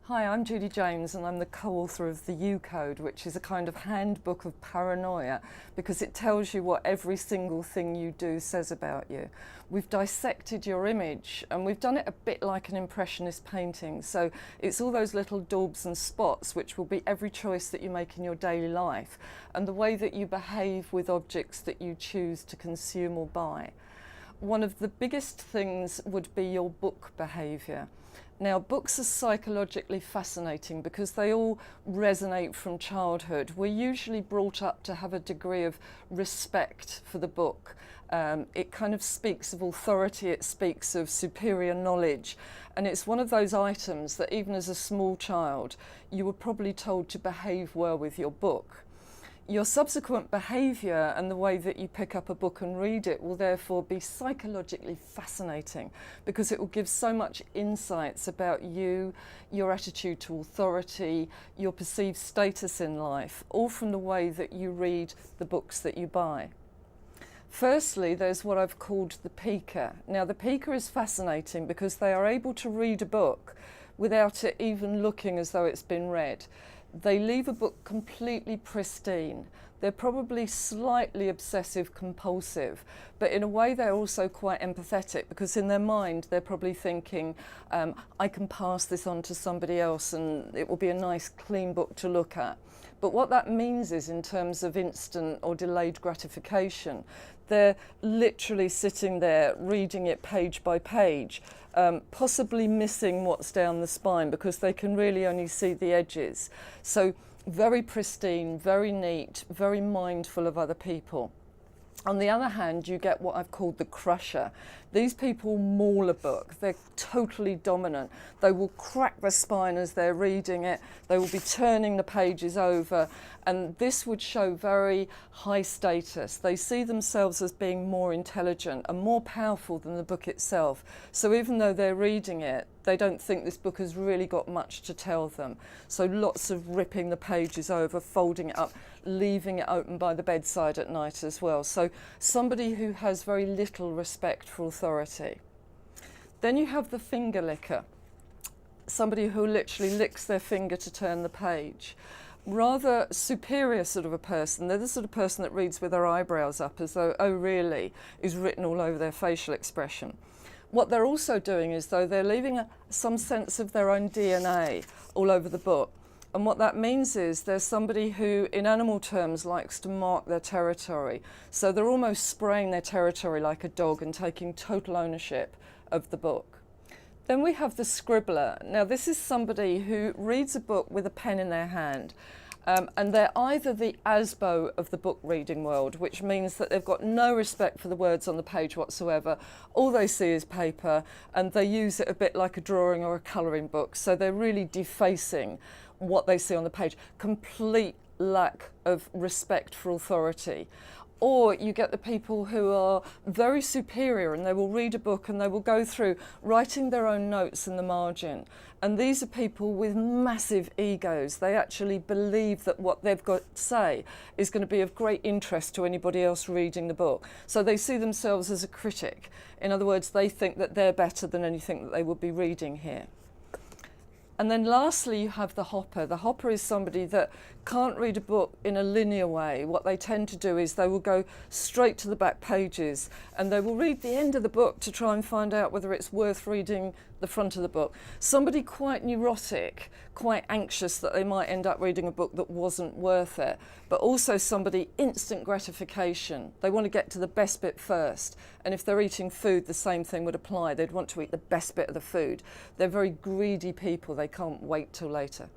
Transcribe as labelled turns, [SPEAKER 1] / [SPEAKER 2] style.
[SPEAKER 1] Hi, I'm Judi James and I'm the co-author of the U-Code, which is a kind of handbook of paranoia because it tells you what every single thing you do says about you. We've dissected your image and we've done it a bit like an impressionist painting. So it's all those little daubs and spots which will be every choice that you make in your daily life and the way that you behave with objects that you choose to consume or buy. One of the biggest things would be your book behaviour. Now, books are psychologically fascinating because they all resonate from childhood. We're usually brought up to have a degree of respect for the book. It kind of speaks of authority, it speaks of superior knowledge, and it's one of those items that even as a small child, you were probably told to behave well with your book. Your subsequent behaviour and the way that you pick up a book and read it will therefore be psychologically fascinating because it will give so much insights about you, your attitude to authority, your perceived status in life, all from the way that you read the books that you buy. Firstly, there's what I've called the Pica. Now, the Pica is fascinating because they are able to read a book without it even looking as though it's been read. They leave a book completely pristine. They're probably slightly obsessive compulsive, but in a way they're also quite empathetic because in their mind they're probably thinking, I can pass this on to somebody else and it will be a nice clean book to look at. But what that means is in terms of instant or delayed gratification, they're literally sitting there reading it page by page, possibly missing what's down the spine because they can really only see the edges. So very pristine, very neat, very mindful of other people. On the other hand, you get what I've called the crusher. These people maul a book. They're totally dominant. They will crack the spine as they're reading it. They will be turning the pages over. And this would show very high status. They see themselves as being more intelligent and more powerful than the book itself. So even though they're reading it, they don't think this book has really got much to tell them. So lots of ripping the pages over, folding it up, leaving it open by the bedside at night as well. So somebody who has very little respect for authority. Then you have the finger licker. Somebody who literally licks their finger to turn the page. Rather superior sort of a person. They're the sort of person that reads with their eyebrows up as though, oh really, is written all over their facial expression. What they're also doing is though they're leaving some sense of their own DNA all over the book. And what that means is there's somebody who, in animal terms, likes to mark their territory. So they're almost spraying their territory like a dog and taking total ownership of the book. Then we have the scribbler. Now this is somebody who reads a book with a pen in their hand. And they're either the Asbo of the book reading world, which means that they've got no respect for the words on the page whatsoever. All they see is paper and they use it a bit like a drawing or a colouring book. So they're really defacing what they see on the page. Complete lack of respect for authority. Or you get the people who are very superior and they will read a book and they will go through writing their own notes in the margin. And these are people with massive egos. They actually believe that what they've got to say is going to be of great interest to anybody else reading the book. So they see themselves as a critic. In other words, they think that they're better than anything that they would be reading here. And then lastly, you have the hopper. The hopper is somebody that can't read a book in a linear way. What they tend to do is they will go straight to the back pages and they will read the end of the book to try and find out whether it's worth reading the front of the book. Somebody quite neurotic, quite anxious that they might end up reading a book that wasn't worth it, but also somebody instant gratification. They want to get to the best bit first. And if they're eating food, the same thing would apply. They'd want to eat the best bit of the food. They're very greedy people. They can't wait till later.